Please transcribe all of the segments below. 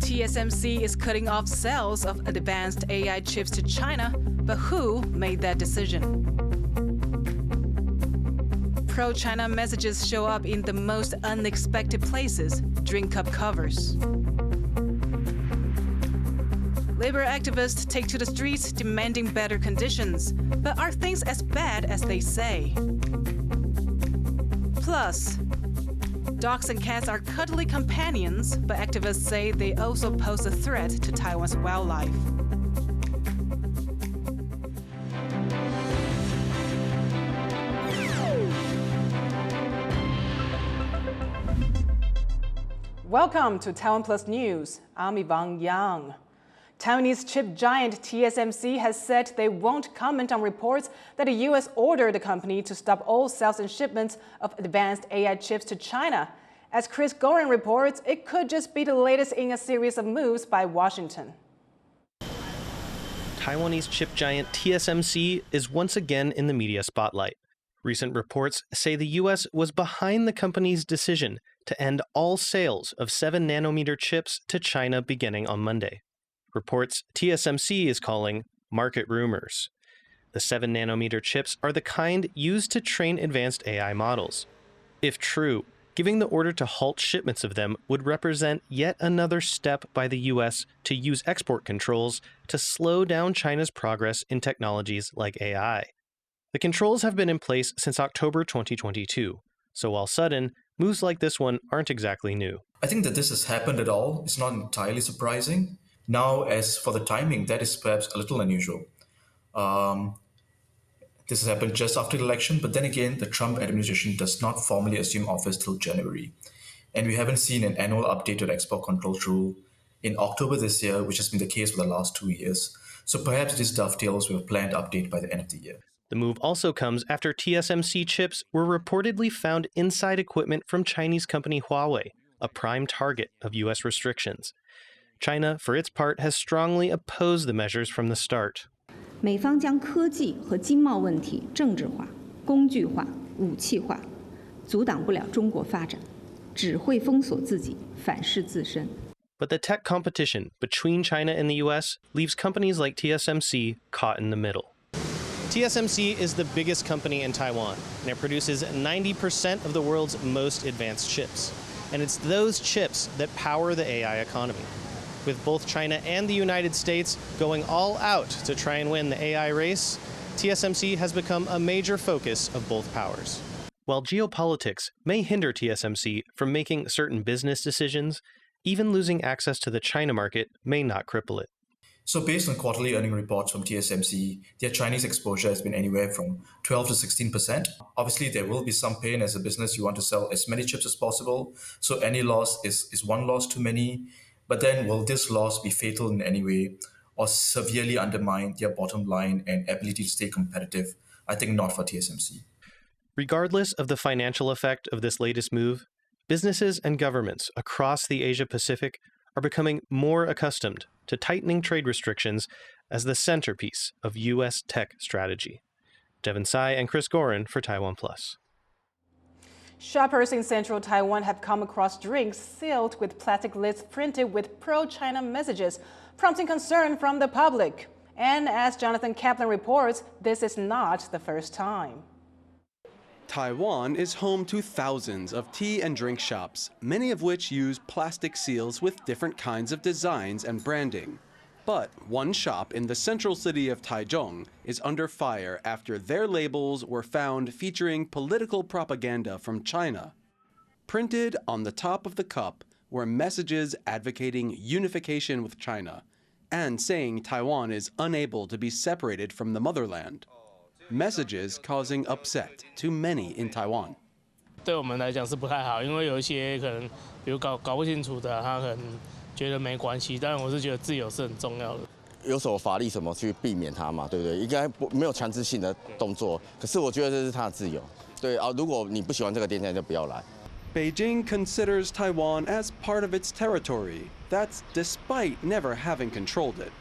TSMC is cutting off sales of advanced AI chips to China, but who made that decision? Pro-China messages show up in the most unexpected places, drink cup covers. Labor activists take to the streets demanding better conditions. But are things as bad as they say? Plus, dogs and cats are cuddly companions, but activists say they also pose a threat to Taiwan's wildlife. Welcome to TaiwanPlus News. I'm Yvonne Yang. Taiwanese chip giant TSMC has said they won't comment on reports that the U.S. ordered the company to stop all sales and shipments of advanced AI chips to China. As Chris Gorin reports, it could just be the latest in a series of moves by Washington. Taiwanese chip giant TSMC is once again in the media spotlight. Recent reports say the U.S. was behind the company's decision to end all sales of 7-nanometer chips to China beginning on Monday. Reports TSMC is calling market rumors. The 7-nanometer chips are the kind used to train advanced AI models. If true, giving the order to halt shipments of them would represent yet another step by the U.S. to use export controls to slow down China's progress in technologies like AI. The controls have been in place since October 2022, so while sudden, moves like this one aren't exactly new. I think that this has happened at all. It's not entirely surprising. Now, as for the timing, that is perhaps a little unusual. This has happened just after the election, but then again, the Trump administration does not formally assume office till January. And we haven't seen an annual update to the export controls rule in October this year, which has been the case for the last 2 years. So perhaps this dovetails with a planned update by the end of the year. The move also comes after TSMC chips were reportedly found inside equipment from Chinese company Huawei, a prime target of U.S. restrictions. China, for its part, has strongly opposed the measures from the start. 美方将科技和经贸问题政治化、工具化、武器化，阻挡不了中国发展，只会封锁自己，反噬自身。 But the tech competition between China and the U.S. leaves companies like TSMC caught in the middle. TSMC is the biggest company in Taiwan, and it produces 90% of the world's most advanced chips. And it's those chips that power the AI economy. With both China and the United States going all out to try and win the AI race, TSMC has become a major focus of both powers. While geopolitics may hinder TSMC from making certain business decisions, even losing access to the China market may not cripple it. So based on quarterly earning reports from TSMC, their Chinese exposure has been anywhere from 12 to 16%. Obviously, there will be some pain as a business. You want to sell as many chips as possible. So any loss is one loss too many. But then will this loss be fatal in any way or severely undermine their bottom line and ability to stay competitive? I think not for TSMC. Regardless of the financial effect of this latest move, businesses and governments across the Asia-Pacific are becoming more accustomed to tightening trade restrictions as the centerpiece of U.S. tech strategy. Devin Tsai and Chris Gorin for TaiwanPlus. Shoppers in central Taiwan have come across drinks sealed with plastic lids printed with pro-China messages, prompting concern from the public. And as Jonathan Kaplan reports, this is not the first time. Taiwan is home to thousands of tea and drink shops, many of which use plastic seals with different kinds of designs and branding. But one shop in the central city of Taichung is under fire after their labels were found featuring political propaganda from China. Printed on the top of the cup were messages advocating unification with China and saying Taiwan is unable to be separated from the motherland. Messages causing upset to many in Taiwan. 对我们来讲是不太好，因为有一些可能，比如搞不清楚的，他可能觉得没关系，但我是觉得自由是很重要的。有什么法律什么去避免它嘛，对不对？应该没有强制性的动作，可是我觉得这是他的自由。对啊，如果你不喜欢这个店家就不要来。Beijing considers Taiwan as part of its territory. That's despite never having controlled it.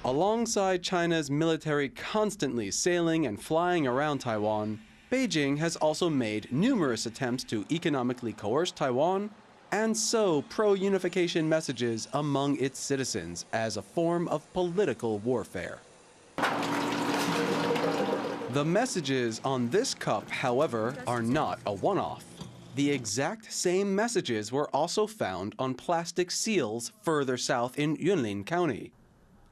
Alongside China's military constantly sailing and flying around Taiwan, Beijing has also made numerous attempts to economically coerce Taiwan and sow pro-unification messages among its citizens as a form of political warfare. The messages on this cup, however, are not a one-off. The exact same messages were also found on plastic seals further south in Yunlin County.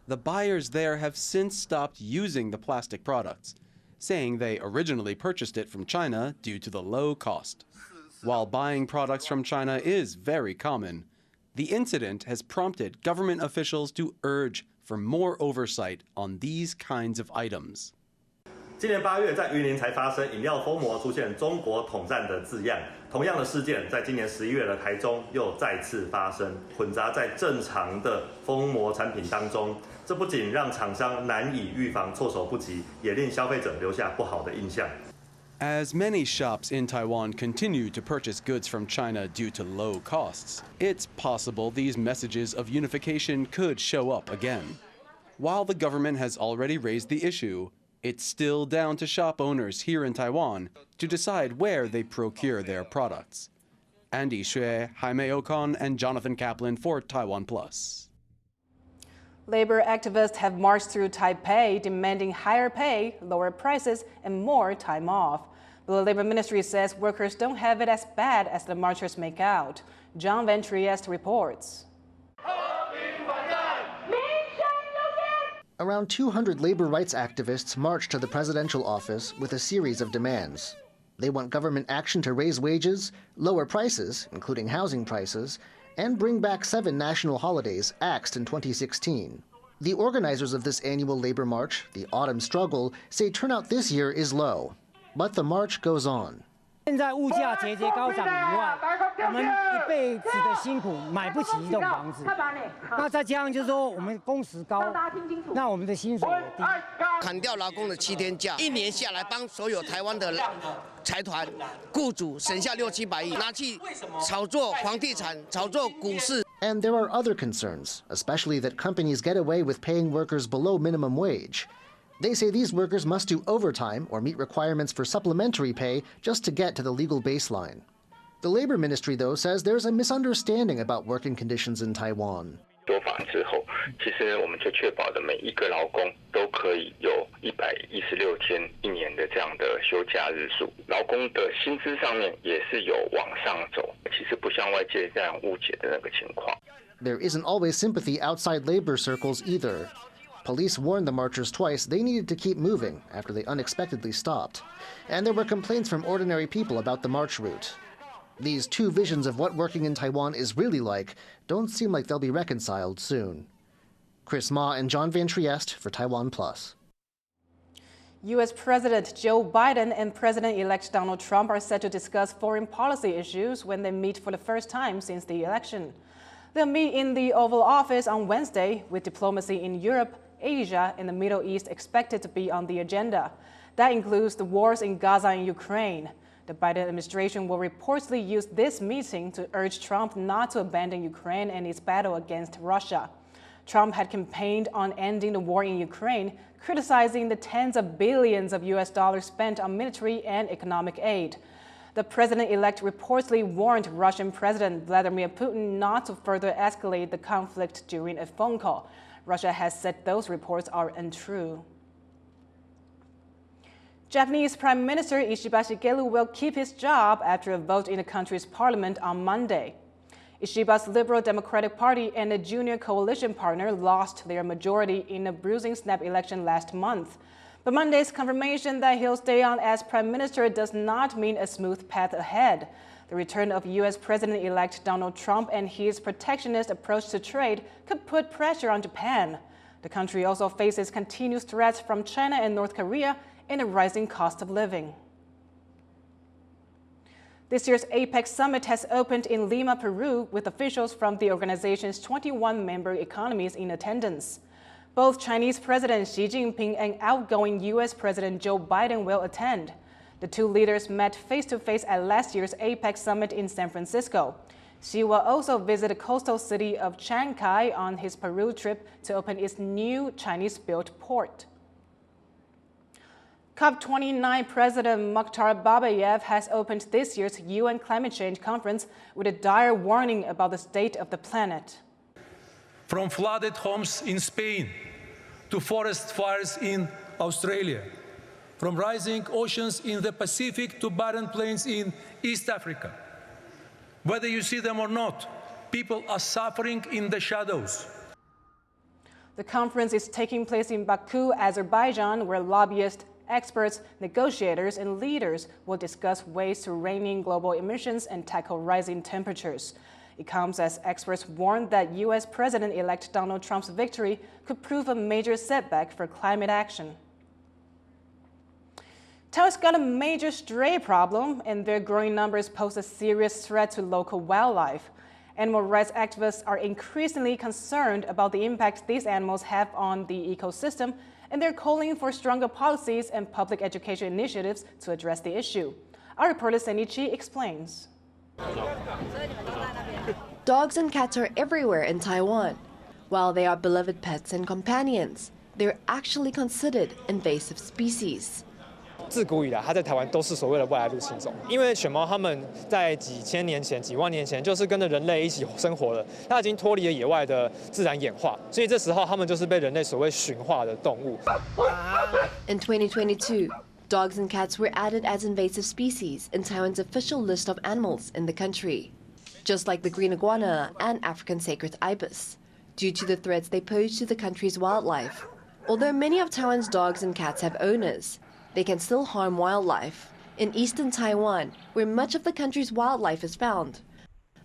The buyers there have since stopped using the plastic products, saying they originally purchased it from China due to the low cost. While buying products from China is very common, the incident has prompted government officials to urge for more oversight on these kinds of items. 今年8月，在云林才发生饮料封膜出现中国统战的字样。同样的事件，在今年11月的台中又再次发生，混杂在正常的封膜产品当中。这不仅让厂商难以预防、措手不及，也令消费者留下不好的印象。 As many shops in Taiwan continue to purchase goods from China due to low costs, it's possible these messages of unification could show up again. While the government has already raised the issue, it's still down to shop owners here in Taiwan to decide where they procure their products. Andy Xue, Jaime Ocon, and Jonathan Kaplan for TaiwanPlus. Labor activists have marched through Taipei demanding higher pay, lower prices, and more time off. But the Labor Ministry says workers don't have it as bad as the marchers make out. John Van Trieste reports. Around 200 labor rights activists marched to the presidential office with a series of demands. They want government action to raise wages, lower prices, including housing prices, and bring back 7 national holidays axed in 2016. The organizers of this annual labor march, the Autumn Struggle, say turnout this year is low. But the march goes on. 现在物价节节高涨以外，我们一辈子的辛苦买不起一栋房子，那再加上就是说我们工时高，那我们的薪水也低。砍掉劳工的7天假，1年下来帮所有台湾的财团、雇主省下600-700亿，拿去炒作房地产、炒作股市。 And there are other concerns, especially that companies get away with paying workers below minimum wage. They say these workers must do overtime or meet requirements for supplementary pay just to get to the legal baseline. The Labor Ministry, though, says there's a misunderstanding about working conditions in Taiwan. 修法之后，其实我们就确保的每一个劳工都可以有116天1年的这样的休假日数，劳工的薪资上面也是有往上走，其实不像外界这样误解的那个情况。 There isn't always sympathy outside labor circles either. Police warned the marchers twice they needed to keep moving after they unexpectedly stopped. And there were complaints from ordinary people about the march route. These two visions of what working in Taiwan is really like don't seem like they'll be reconciled soon. Chris Ma and John Van Trieste for TaiwanPlus. U.S. President Joe Biden and President-elect Donald Trump are set to discuss foreign policy issues when they meet for the first time since the election. They'll meet in the Oval Office on Wednesday, with diplomacy in Europe, Asia, and the Middle East expected to be on the agenda. That includes the wars in Gaza and Ukraine. The Biden administration will reportedly use this meeting to urge Trump not to abandon Ukraine and its battle against Russia. Trump had campaigned on ending the war in Ukraine, criticizing the tens of billions of U.S. dollars spent on military and economic aid. The president-elect reportedly warned Russian President Vladimir Putin not to further escalate the conflict during a phone call. Russia has said those reports are untrue. Japanese Prime Minister Ishiba Shigeru will keep his job after a vote in the country's parliament on Monday. Ishiba's Liberal Democratic Party and a junior coalition partner lost their majority in a bruising snap election last month. But Monday's confirmation that he'll stay on as Prime Minister does not mean a smooth path ahead. The return of U.S. President-elect Donald Trump and his protectionist approach to trade could put pressure on Japan. The country also faces continued threats from China and North Korea and a rising cost of living. This year's APEC summit has opened in Lima, Peru, with officials from the organization's 21 member economies in attendance. Both Chinese President Xi Jinping and outgoing U.S. President Joe Biden will attend. The two leaders met face-to-face at last year's APEC summit in San Francisco. Xi will also visit the coastal city of Chiang Kai on his Peru trip to open its new Chinese-built port. COP29 President Mukhtar Babayev has opened this year's UN Climate Change Conference with a dire warning about the state of the planet. From flooded homes in Spain to forest fires in Australia, from rising oceans in the Pacific to barren plains in East Africa. Whether you see them or not, people are suffering in the shadows. The conference is taking place in Baku, Azerbaijan, where lobbyists, experts, negotiators, and leaders will discuss ways to rein in global emissions and tackle rising temperatures. It comes as experts warn that U.S. President-elect Donald Trump's victory could prove a major setback for climate action. Taiwan's got a major stray problem, and their growing numbers pose a serious threat to local wildlife. Animal rights activists are increasingly concerned about the impact these animals have on the ecosystem, and they're calling for stronger policies and public education initiatives to address the issue. Our reporter Sandy Chi explains. Dogs and cats are everywhere in Taiwan. While they are beloved pets and companions, they're actually considered invasive species. 自古以来，它在台湾都是所谓的外来入侵种。因为犬猫它们在几千年前、几万年前就是跟着人类一起生活了，它已经脱离了野外的自然演化，所以这时候它们就是被人类所谓驯化的动物。In 2022, dogs and cats were added as invasive species in Taiwan's official list of animals in the country, just like the green iguana and African sacred ibis, due to the threats they pose to the country's wildlife. Although many of Taiwan's dogs and cats have owners, they can still harm wildlife. In eastern Taiwan, where much of the country's wildlife is found,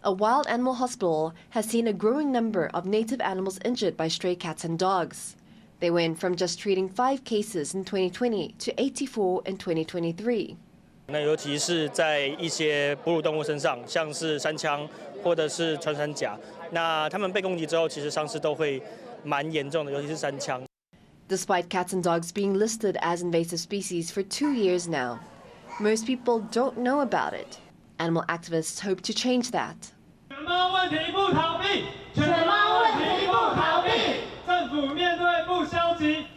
a wild animal hospital has seen a growing number of native animals injured by stray cats and dogs. They went from just treating 5 cases in 2020 to 84 in 2023. 那尤其是在一些哺乳动物身上，像是山羌或者是穿山甲，那它们被攻击之后，其实伤势都会蛮严重的，尤其是山羌。 Despite cats and dogs being listed as invasive species for 2 years now, most people don't know about it. Animal activists hope to change that.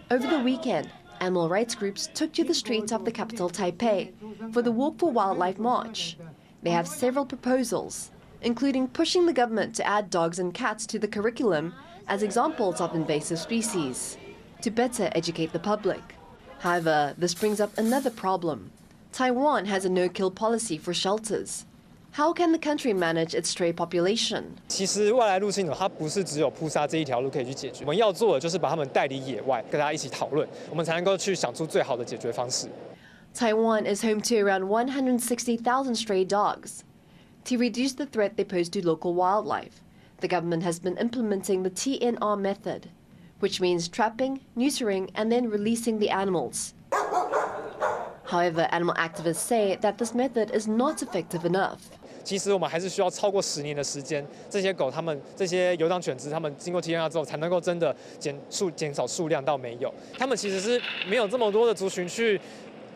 Over the weekend, animal rights groups took to the streets of the capital Taipei for the Walk for Wildlife March. They have several proposals, including pushing the government to add dogs and cats to the curriculum as examples of invasive species, to better educate the public. However, this brings up another problem. Taiwan has a no-kill policy for shelters. How can the country manage its stray population? 其实外来入侵种它不是只有扑杀这一条路可以去解决，我们要做的就是把它们带离野外，跟大家一起讨论，我们才能够去想出最好的解决方式。Taiwan is home to around 160,000 stray dogs. To reduce the threat they pose to local wildlife, the government has been implementing the TNR method, which means trapping, neutering, and then releasing the animals. However, animal activists say that this method is not effective enough. 其实我们还是需要超过10年的时间，这些狗它们这些游荡犬只，它们经过 TNR 之后，才能够真的减少数量到没有。它们其实是没有这么多的族群去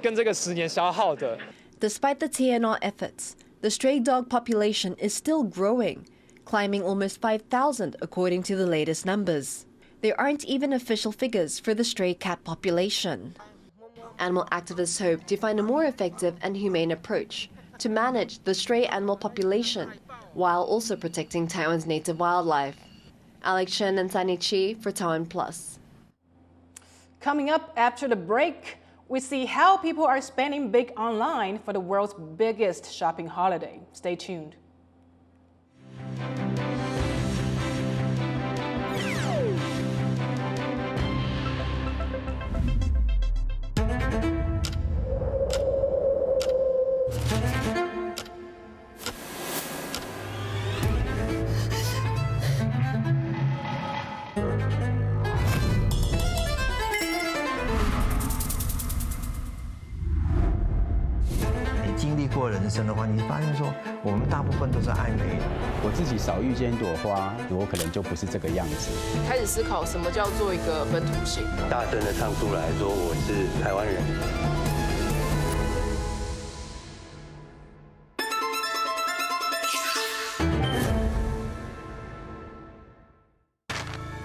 跟这个10年消耗的。Despite the TNR efforts, the stray dog population is still growing, climbing almost 5,000 according to the latest numbers. There aren't even official figures for the stray cat population. Animal activists hope to find a more effective and humane approach to manage the stray animal population while also protecting Taiwan's native wildlife. Alex Chen and Sunny Chi for TaiwanPlus. Coming up after the break, we see how people are spending big online for the world's biggest shopping holiday. Stay tuned.你经历过人生的话，你发现说，我们大部分都是爱美的。我自己少遇见一朵花，我可能就不是这个样子。开始思考什么叫做一个本土性，大声的唱出来说我是台湾人。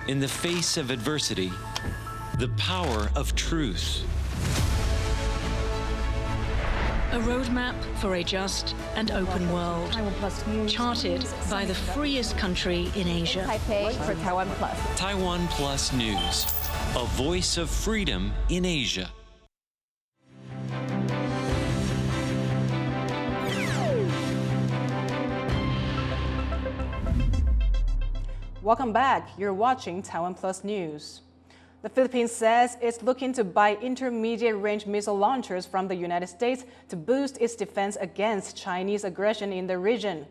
In the face of adversity, the power of truth. A roadmap for a just and open world, charted by the freest country in Asia. Taipei for TaiwanPlus. TaiwanPlus News, a voice of freedom in Asia. Welcome back. You're watching TaiwanPlus News. The Philippines says it's looking to buy intermediate-range missile launchers from the United States to boost its defense against Chinese aggression in the region.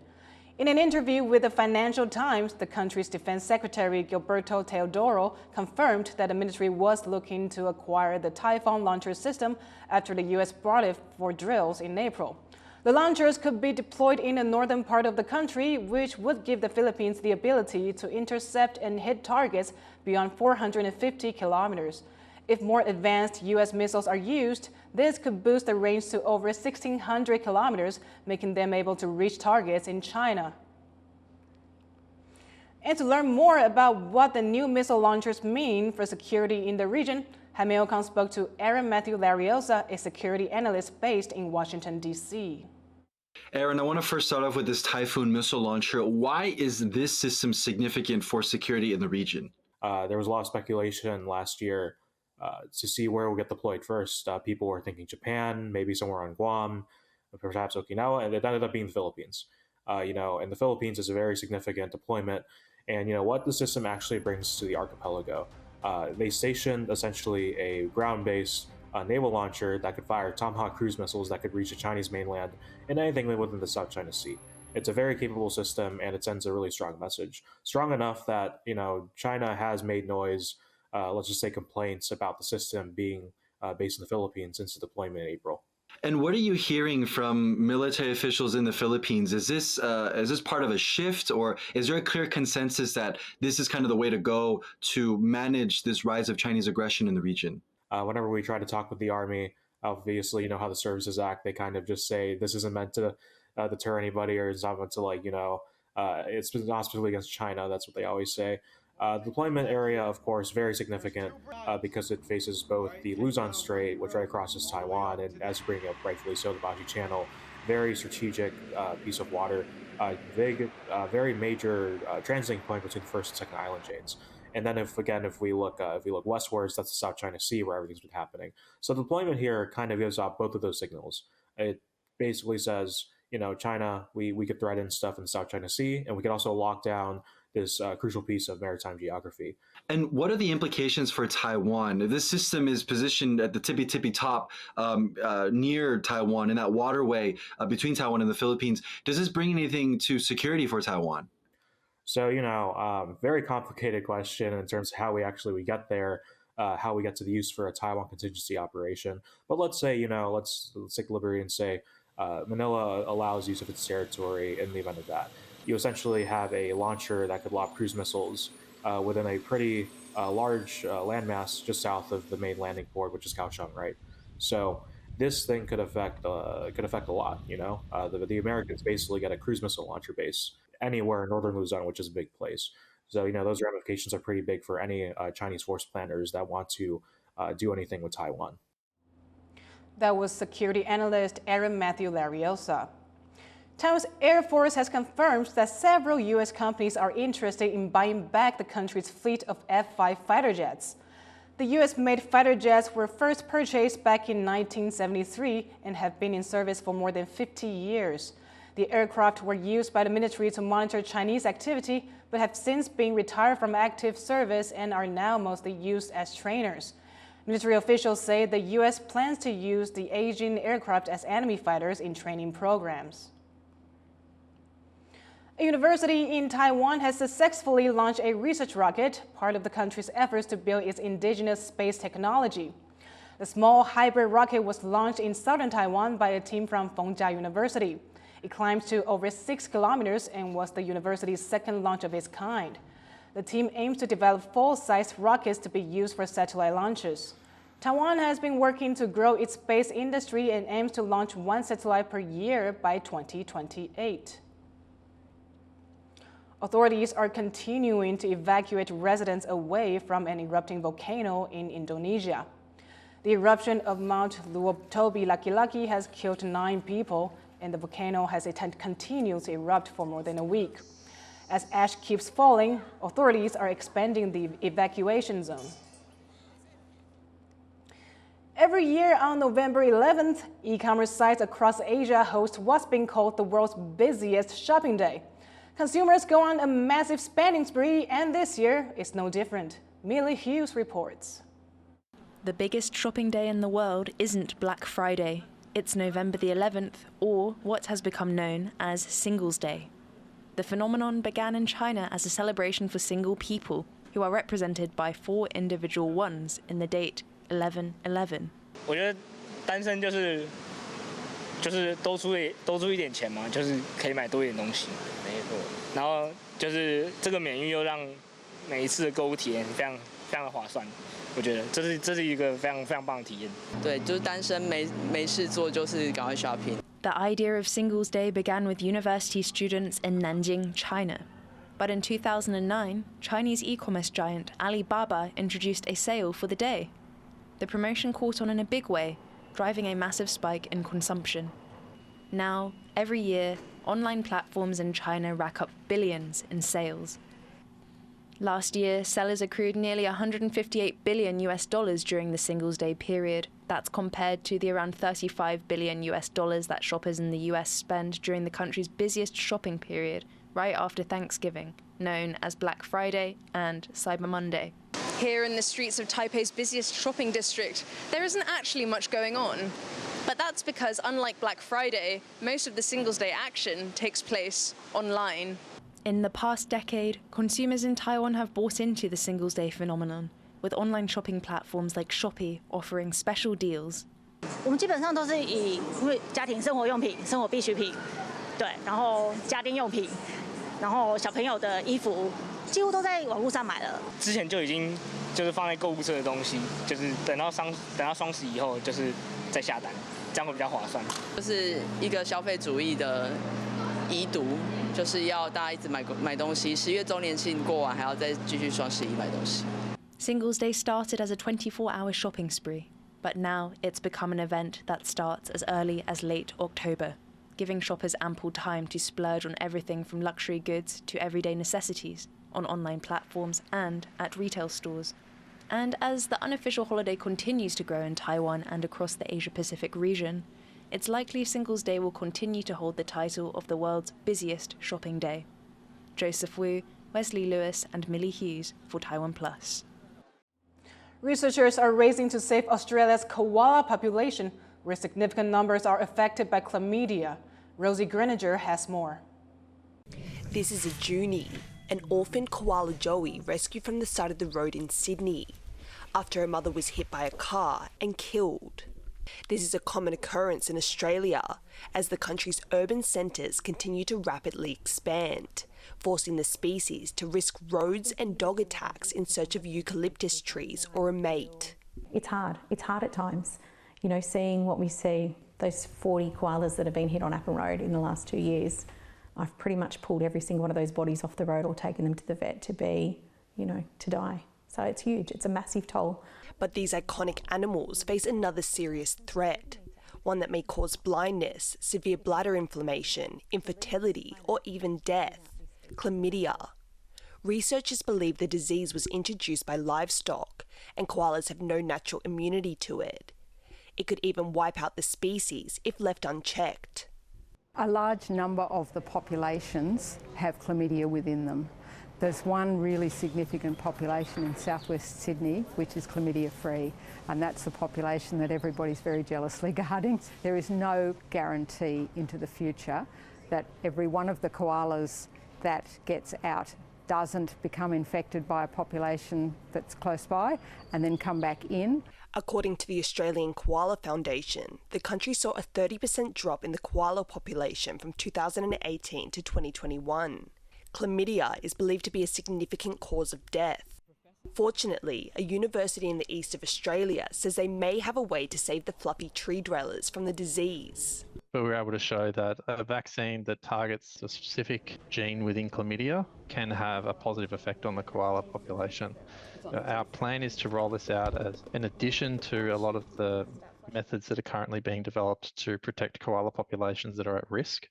In an interview with the Financial Times, the country's Defense Secretary Gilberto Teodoro confirmed that the ministry was looking to acquire the Typhoon launcher system after the U.S. brought it for drills in April. The launchers could be deployed in the northern part of the country, which would give the Philippines the ability to intercept and hit targets beyond 450 kilometers. If more advanced U.S. missiles are used, this could boost the range to over 1,600 kilometers, making them able to reach targets in China. And to learn more about what the new missile launchers mean for security in the region, Jaime Ocon spoke to Aaron Matthew Lariosa, a security analyst based in Washington, D.C. Aaron, I want to first start off with this Typhoon missile launcher. Why is this system significant for security in the region? There was a lot of speculation last year to see where it will get deployed first. People were thinking Japan, maybe somewhere on Guam, perhaps Okinawa, and it ended up being the Philippines. And the Philippines is a very significant deployment. And what the system actually brings to the archipelago. They stationed essentially a ground-based naval launcher that could fire Tomahawk cruise missiles that could reach the Chinese mainland and anything within the South China Sea. It's a very capable system, and it sends a really strong message. Strong enough that, China has made noise, let's just say complaints about the system being based in the Philippines since the deployment in April. And what are you hearing from military officials in the Philippines? Is this part of a shift, or is there a clear consensus that this is kind of the way to go to manage this rise of Chinese aggression in the region? Whenever we try to talk with the Army, obviously, you know how the Services Act, they kind of just say this isn't meant to deter anybody, or it's not meant to it's not specifically against China. That's what they always say. The deployment area, of course, very significant because it faces both the Luzon Strait, which right crosses Taiwan, and as you bring up rightfully so, the Baji Channel, very strategic piece of water, big, very major transiting point between the first and second island chains. And then if we look westwards, that's the South China Sea where everything's been happening. So the deployment here kind of gives off both of those signals. It basically says, China, we could threaten stuff in the South China Sea, and we could also lock down this crucial piece of maritime geography. And what are the implications for Taiwan? This system is positioned at the tippy top near Taiwan, in that waterway between Taiwan and the Philippines. Does this bring anything to security for Taiwan? So, very complicated question in terms of how we get there, how we get to the use for a Taiwan contingency operation. But let's say, let's take liberty and say Manila allows use of its territory in the event of that. You essentially have a launcher that could lob cruise missiles within a pretty large landmass just south of the main landing port, which is Kaohsiung, right? So this thing could affect a lot. The Americans basically get a cruise missile launcher base anywhere in northern Luzon, which is a big place. So those ramifications are pretty big for any Chinese force planners that want to do anything with Taiwan. That was security analyst Aaron Matthew Lariosa. Taiwan's Air Force has confirmed that several U.S. companies are interested in buying back the country's fleet of F-5 fighter jets. The U.S.-made fighter jets were first purchased back in 1973 and have been in service for more than 50 years. The aircraft were used by the military to monitor Chinese activity, but have since been retired from active service and are now mostly used as trainers. Military officials say the U.S. plans to use the aging aircraft as enemy fighters in training programs. A university in Taiwan has successfully launched a research rocket, part of the country's efforts to build its indigenous space technology. The small hybrid rocket was launched in southern Taiwan by a team from Fengjia University. It climbed to over 6 kilometers and was the university's second launch of its kind. The team aims to develop full-size rockets to be used for satellite launches. Taiwan has been working to grow its space industry and aims to launch 1 satellite per year by 2028. Authorities are continuing to evacuate residents away from an erupting volcano in Indonesia. The eruption of Mount Luotobi-Lakilaki has killed 9 people, and the volcano has continued to erupt for more than a week. As ash keeps falling, authorities are expanding the evacuation zone. Every year on November 11th, e-commerce sites across Asia host what's being called the world's busiest shopping day. Consumers go on a massive spending spree, and this year is no different. Millie Hughes reports. The biggest shopping day in the world isn't Black Friday. It's November the 11th, or what has become known as Singles Day. The phenomenon began in China as a celebration for single people, who are represented by 4 individual ones in the date 11/11. 我觉得单身就是多出一点钱嘛，就是可以买多一点东西。没错。然后就是这个免运又让每一次的购物体验非常的划算。我觉得这是一个非常棒的体验。对，就是单身没事做，就是赶快 shopping。 The idea of Singles Day began with university students in Nanjing, China. But in 2009, Chinese e-commerce giant Alibaba introduced a sale for the day. The promotion caught on in a big way, driving a massive spike in consumption. Now, every year, online platforms in China rack up billions in sales. Last year, sellers accrued nearly $158 billion during the Singles Day period. That's compared to the around $35 billion that shoppers in the US spend during the country's busiest shopping period, right after Thanksgiving, known as Black Friday and Cyber Monday. Here in the streets of Taipei's busiest shopping district, there isn't actually much going on. But that's because, unlike Black Friday, most of the Singles Day action takes place online. In the past decade, consumers in Taiwan have bought into the Singles Day phenomenon, with online shopping platforms like Shopee offering special deals. 我们基本上都是因为家庭生活用品、生活必需品，对，然后家电用品，然后小朋友的衣服。 几乎都在网络上买了。之前就已经就是放在购物车的东西，就是等到双十以后，就是再下单，这样会比较划算。就是一个消费主义的遗毒，就是要大家一直买东西。10月周年庆过完，还要再继续双11买东西。 Singles Day started as a 24-hour shopping spree, but now it's become an event that starts as early as late October, giving shoppers ample time to splurge on everything from luxury goods to everyday necessities, on online platforms and at retail stores. And as the unofficial holiday continues to grow in Taiwan and across the Asia-Pacific region, it's likely Singles Day will continue to hold the title of the world's busiest shopping day. Joseph Wu, Wesley Lewis and Millie Hughes for TaiwanPlus. Researchers are racing to save Australia's koala population, where significant numbers are affected by chlamydia. Rosie Greninger has more. This is a Junie, an orphan koala joey rescued from the side of the road in Sydney after her mother was hit by a car and killed. This is a common occurrence in Australia as the country's urban centres continue to rapidly expand, forcing the species to risk roads and dog attacks in search of eucalyptus trees or a mate. It's hard. It's hard at times. You know, seeing what we see, those 40 koalas that have been hit on Appin Road in the last 2 years. I've pretty much pulled every single one of those bodies off the road or taken them to the vet to be, to die. So it's huge. It's a massive toll. But these iconic animals face another serious threat, one that may cause blindness, severe bladder inflammation, infertility, or even death: chlamydia. Researchers believe the disease was introduced by livestock, and koalas have no natural immunity to it. It could even wipe out the species if left unchecked. A large number of the populations have chlamydia within them. There's one really significant population in southwest Sydney which is chlamydia free, and that's the population that everybody's very jealously guarding. There is no guarantee into the future that every one of the koalas that gets out doesn't become infected by a population that's close by and then come back in. According to the Australian Koala Foundation, the country saw a 30% drop in the koala population from 2018 to 2021. Chlamydia is believed to be a significant cause of death. Fortunately, a university in the east of Australia says they may have a way to save the fluffy tree dwellers from the disease. But we were able to show that a vaccine that targets a specific gene within chlamydia can have a positive effect on the koala population. Our plan is to roll this out as in addition to a lot of the methods that are currently being developed to protect koala populations that are at risk.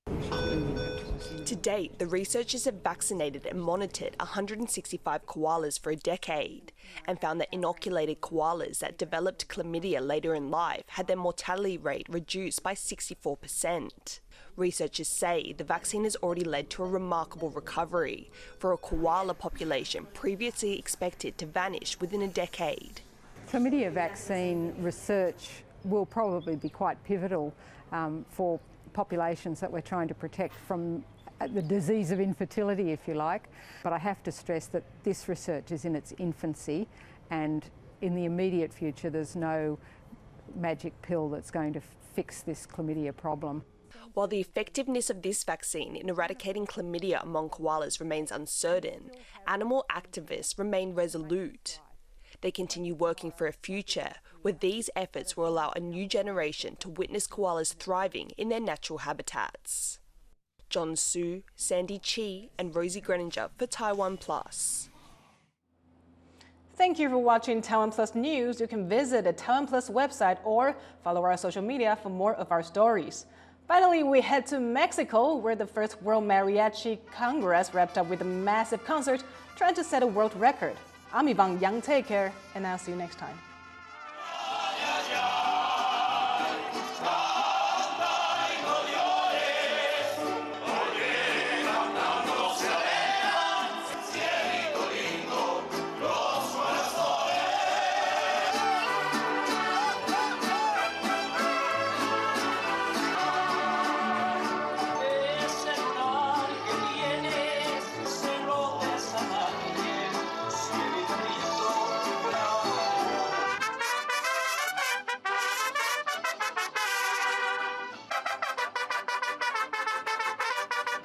To date, the researchers have vaccinated and monitored 165 koalas for a decade and found that inoculated koalas that developed chlamydia later in life had their mortality rate reduced by 64%. Researchers say the vaccine has already led to a remarkable recovery for a koala population previously expected to vanish within a decade. Chlamydia vaccine research will probably be quite pivotal for populations that we're trying to protect from the disease of infertility, if you like. But I have to stress that this research is in its infancy, and in the immediate future there's no magic pill that's going to fix this chlamydia problem. While the effectiveness of this vaccine in eradicating chlamydia among koalas remains uncertain, animal activists remain resolute. They continue working for a future where these efforts will allow a new generation to witness koalas thriving in their natural habitats. John Su, Sandy Chi and Rosie Greninger for TaiwanPlus. Thank you for watching TaiwanPlus News. You can visit the TaiwanPlus website or follow our social media for more of our stories. Finally, we head to Mexico, where the first World Mariachi Congress wrapped up with a massive concert trying to set a world record. I'm Yvonne Yang. Take care, and I'll see you next time.